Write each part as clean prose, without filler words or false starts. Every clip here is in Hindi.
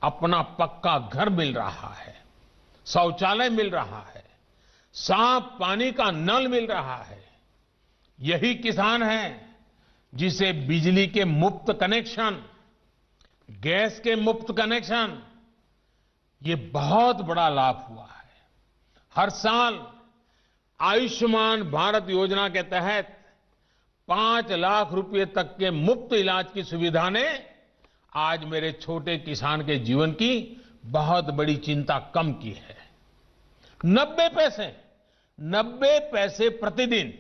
अपना पक्का घर मिल रहा है, शौचालय मिल रहा है, साफ पानी का नल मिल रहा है। यही किसान है जिसे बिजली के मुफ्त कनेक्शन, गैस के मुफ्त कनेक्शन, ये बहुत बड़ा लाभ हुआ है। हर साल आयुष्मान भारत योजना के तहत 5 लाख रुपए तक के मुफ्त इलाज की सुविधा ने आज मेरे छोटे किसान के जीवन की बहुत बड़ी चिंता कम की है। 90 पैसे प्रतिदिन,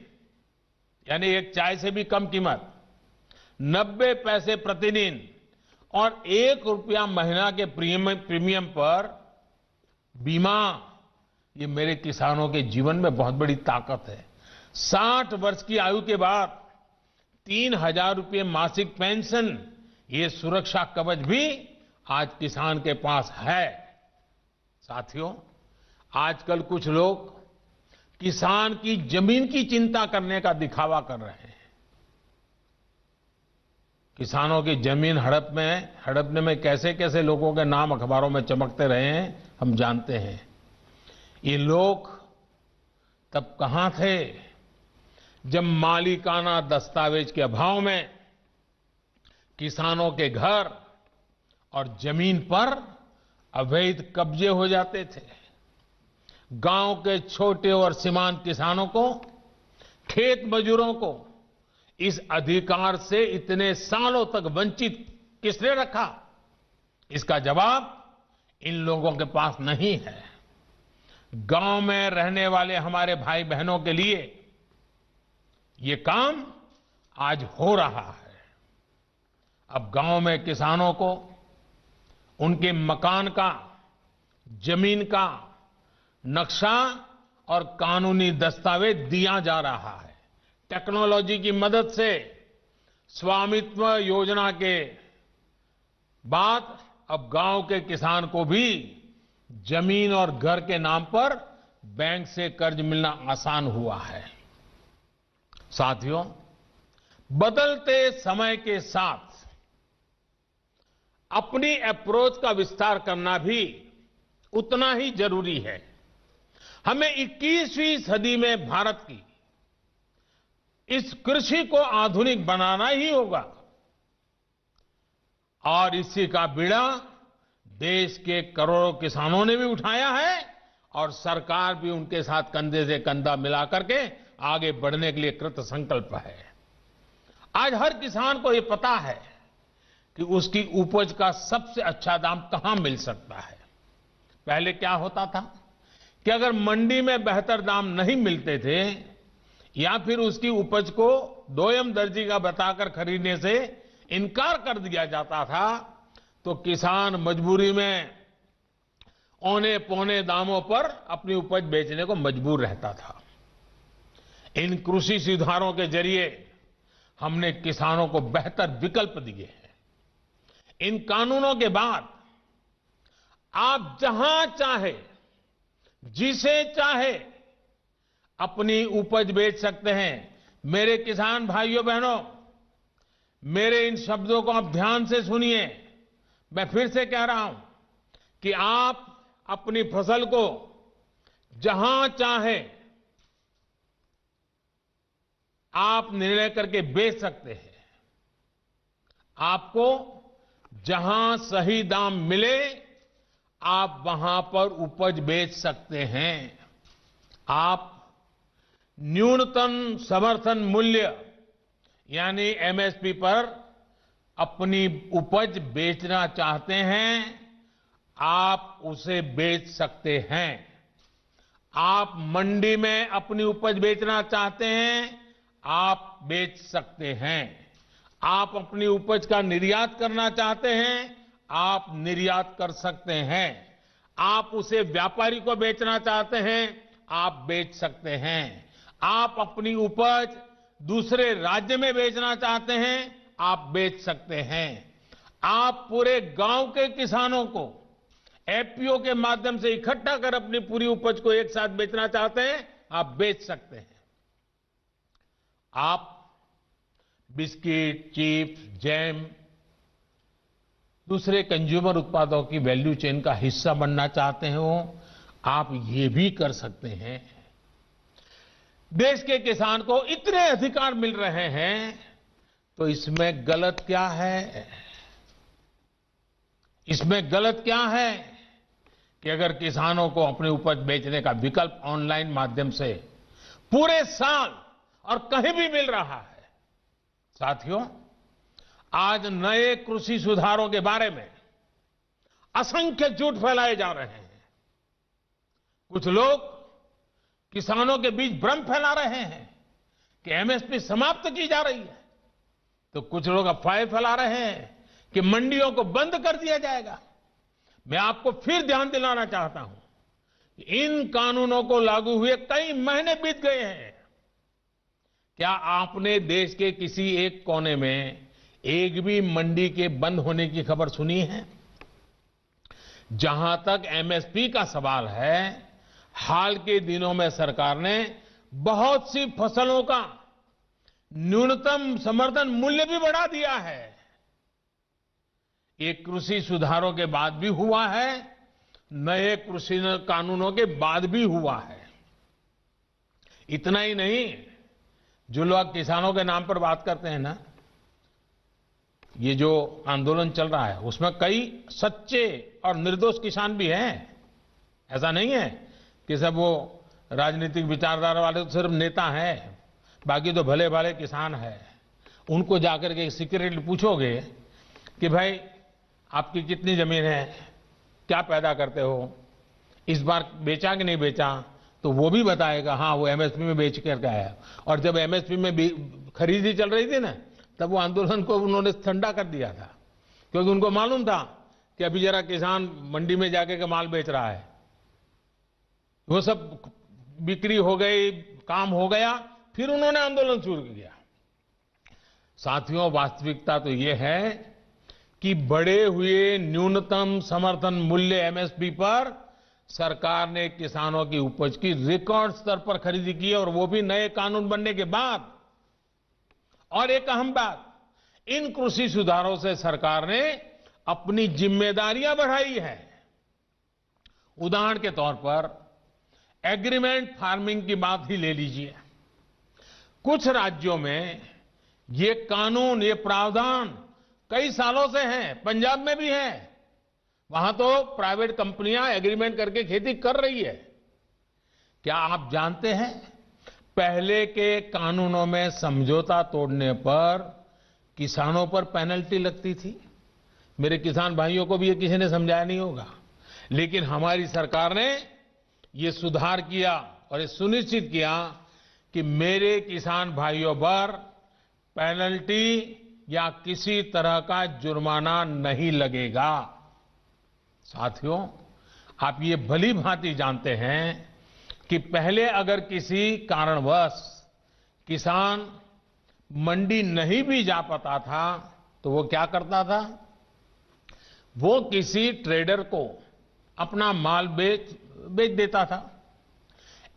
यानी एक चाय से भी कम कीमत, 90 पैसे प्रतिदिन और 1 रुपया महीना के प्रीमियम पर बीमा, ये मेरे किसानों के जीवन में बहुत बड़ी ताकत है। 60 वर्ष की आयु के बाद 3,000 रुपये मासिक पेंशन, ये सुरक्षा कवच भी आज किसान के पास है। साथियों, आजकल कुछ लोग किसान की जमीन की चिंता करने का दिखावा कर रहे हैं। किसानों की जमीन हड़पने में कैसे कैसे लोगों के नाम अखबारों में चमकते रहे हैं, हम जानते हैं। ये लोग तब कहां थे जब मालिकाना दस्तावेज के अभाव में किसानों के घर और जमीन पर अवैध कब्जे हो जाते थे। गांव के छोटे और सीमांत किसानों को, खेत मजदूरों को इस अधिकार से इतने सालों तक वंचित किसने रखा? इसका जवाब इन लोगों के पास नहीं है। गांव में रहने वाले हमारे भाई बहनों के लिए ये काम आज हो रहा है। अब गांव में किसानों को उनके मकान का, जमीन का नक्शा और कानूनी दस्तावेज दिया जा रहा है। टेक्नोलॉजी की मदद से स्वामित्व योजना के बाद अब गांव के किसान को भी जमीन और घर के नाम पर बैंक से कर्ज मिलना आसान हुआ है। साथियों, बदलते समय के साथ अपनी अप्रोच का विस्तार करना भी उतना ही जरूरी है। हमें 21वीं सदी में भारत की इस कृषि को आधुनिक बनाना ही होगा और इसी का बीड़ा देश के करोड़ों किसानों ने भी उठाया है और सरकार भी उनके साथ कंधे से कंधा मिला करके आगे बढ़ने के लिए कृत संकल्प है। आज हर किसान को यह पता है कि उसकी उपज का सबसे अच्छा दाम कहां मिल सकता है। पहले क्या होता था कि अगर मंडी में बेहतर दाम नहीं मिलते थे या फिर उसकी उपज को दोयम दर्जी का बताकर खरीदने से इनकार कर दिया जाता था, तो किसान मजबूरी में औने पौने दामों पर अपनी उपज बेचने को मजबूर रहता था। इन कृषि सुधारों के जरिए हमने किसानों को बेहतर विकल्प दिए हैं। इन कानूनों के बाद आप जहां चाहे, जिसे चाहे अपनी उपज बेच सकते हैं। मेरे किसान भाइयों बहनों, मेरे इन शब्दों को आप ध्यान से सुनिए। मैं फिर से कह रहा हूं कि आप अपनी फसल को जहां चाहे आप निर्णय करके बेच सकते हैं। आपको जहां सही दाम मिले आप वहां पर उपज बेच सकते हैं। आप न्यूनतम समर्थन मूल्य यानी एमएसपी पर अपनी उपज बेचना चाहते हैं, आप उसे बेच सकते हैं। आप मंडी में अपनी उपज बेचना चाहते हैं, आप बेच सकते हैं। आप अपनी उपज का निर्यात करना चाहते हैं, आप निर्यात कर सकते हैं। आप उसे व्यापारी को बेचना चाहते हैं, आप बेच सकते हैं। आप अपनी उपज दूसरे राज्य में बेचना चाहते हैं, आप बेच सकते हैं। आप पूरे गांव के किसानों को एफपीओ के माध्यम से इकट्ठा कर अपनी पूरी उपज को एक साथ बेचना चाहते हैं, आप बेच सकते हैं। आप बिस्किट, चिप्स, जैम दूसरे कंज्यूमर उत्पादों की वैल्यू चेन का हिस्सा बनना चाहते हो, आप ये भी कर सकते हैं। देश के किसान को इतने अधिकार मिल रहे हैं, तो इसमें गलत क्या है? इसमें गलत क्या है कि अगर किसानों को अपनी उपज बेचने का विकल्प ऑनलाइन माध्यम से पूरे साल और कहीं भी मिल रहा है। साथियों, आज नए कृषि सुधारों के बारे में असंख्य झूठ फैलाए जा रहे हैं। कुछ लोग किसानों के बीच भ्रम फैला रहे हैं कि एमएसपी समाप्त की जा रही है, तो कुछ लोग अफवाहें फैला रहे हैं कि मंडियों को बंद कर दिया जाएगा। मैं आपको फिर ध्यान दिलाना चाहता हूं कि इन कानूनों को लागू हुए कई महीने बीत गए हैं। क्या आपने देश के किसी एक कोने में एक भी मंडी के बंद होने की खबर सुनी है? जहां तक एमएसपी का सवाल है, हाल के दिनों में सरकार ने बहुत सी फसलों का न्यूनतम समर्थन मूल्य भी बढ़ा दिया है। ये कृषि सुधारों के बाद भी हुआ है, नए कृषि कानूनों के बाद भी हुआ है। इतना ही नहीं, जो लोग किसानों के नाम पर बात करते हैं ना, ये जो आंदोलन चल रहा है उसमें कई सच्चे और निर्दोष किसान भी हैं। ऐसा नहीं है कि सब वो राजनीतिक विचारधारा वाले तो सिर्फ नेता हैं, बाकी तो भले भाले किसान हैं। उनको जाकर के सीक्रेटली पूछोगे कि भाई आपकी कितनी जमीन है, क्या पैदा करते हो, इस बार बेचा कि नहीं बेचा, तो वो भी बताएगा हाँ वो एमएसपी में बेच करके आया। और जब एमएसपी में खरीदी चल रही थी ना, तब वो आंदोलन को उन्होंने ठंडा कर दिया था, क्योंकि उनको मालूम था कि अभी जरा किसान मंडी में जाके के माल बेच रहा है। वो सब बिक्री हो गई, काम हो गया, फिर उन्होंने आंदोलन शुरू किया। साथियों, वास्तविकता तो ये है कि बढ़े हुए न्यूनतम समर्थन मूल्य एमएसपी पर सरकार ने किसानों की उपज की रिकॉर्ड स्तर पर खरीदी की है, और वो भी नए कानून बनने के बाद। और एक अहम बात, इन कृषि सुधारों से सरकार ने अपनी जिम्मेदारियां बढ़ाई है। उदाहरण के तौर पर एग्रीमेंट फार्मिंग की बात ही ले लीजिए। कुछ राज्यों में ये कानून, ये प्रावधान कई सालों से हैं, पंजाब में भी है। वहां तो प्राइवेट कंपनियां एग्रीमेंट करके खेती कर रही है। क्या आप जानते हैं, पहले के कानूनों में समझौता तोड़ने पर किसानों पर पेनल्टी लगती थी। मेरे किसान भाइयों को भी ये किसी ने समझाया नहीं होगा, लेकिन हमारी सरकार ने ये सुधार किया और ये सुनिश्चित किया कि मेरे किसान भाइयों पर पेनल्टी या किसी तरह का जुर्माना नहीं लगेगा। साथियों, आप ये भली भांति जानते हैं कि पहले अगर किसी कारणवश किसान मंडी नहीं भी जा पाता था, तो वो क्या करता था? वो किसी ट्रेडर को अपना माल बेच देता था।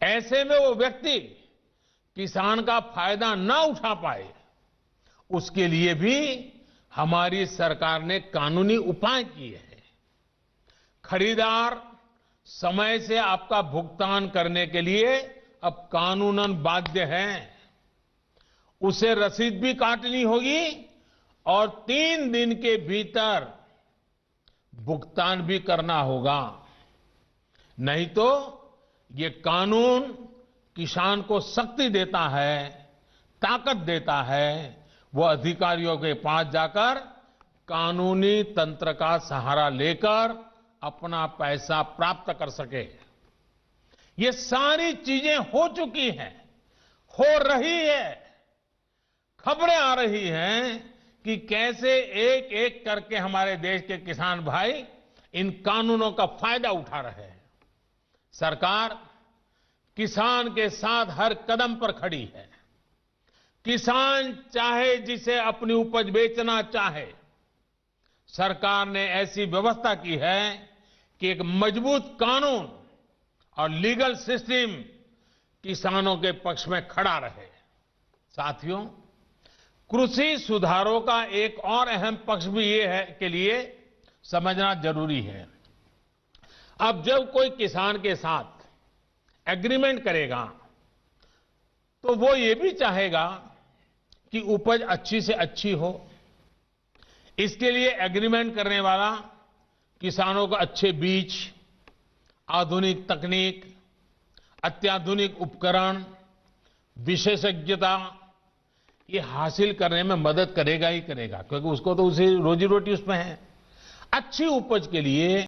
ऐसे में वो व्यक्ति किसान का फायदा ना उठा पाए, उसके लिए भी हमारी सरकार ने कानूनी उपाय किए हैं। खरीदार समय से आपका भुगतान करने के लिए अब कानूनन बाध्य है। उसे रसीद भी काटनी होगी और 3 दिन के भीतर भुगतान भी करना होगा। नहीं तो ये कानून किसान को शक्ति देता है, ताकत देता है, वो अधिकारियों के पास जाकर कानूनी तंत्र का सहारा लेकर अपना पैसा प्राप्त कर सके। ये सारी चीजें हो चुकी हैं, हो रही है। खबरें आ रही हैं कि कैसे एक एक करके हमारे देश के किसान भाई इन कानूनों का फायदा उठा रहे हैं। सरकार किसान के साथ हर कदम पर खड़ी है। किसान चाहे जिसे अपनी उपज बेचना चाहे, सरकार ने ऐसी व्यवस्था की है कि एक मजबूत कानून और लीगल सिस्टम किसानों के पक्ष में खड़ा रहे। साथियों, कृषि सुधारों का एक और अहम पक्ष भी ये है के लिए समझना जरूरी है। अब जब कोई किसान के साथ एग्रीमेंट करेगा तो वो ये भी चाहेगा कि उपज अच्छी से अच्छी हो। इसके लिए एग्रीमेंट करने वाला किसानों को अच्छे बीज, आधुनिक तकनीक, अत्याधुनिक उपकरण, विशेषज्ञता ये हासिल करने में मदद करेगा ही करेगा, क्योंकि उसको तो उसे रोजी रोटी उसमें है। अच्छी उपज के लिए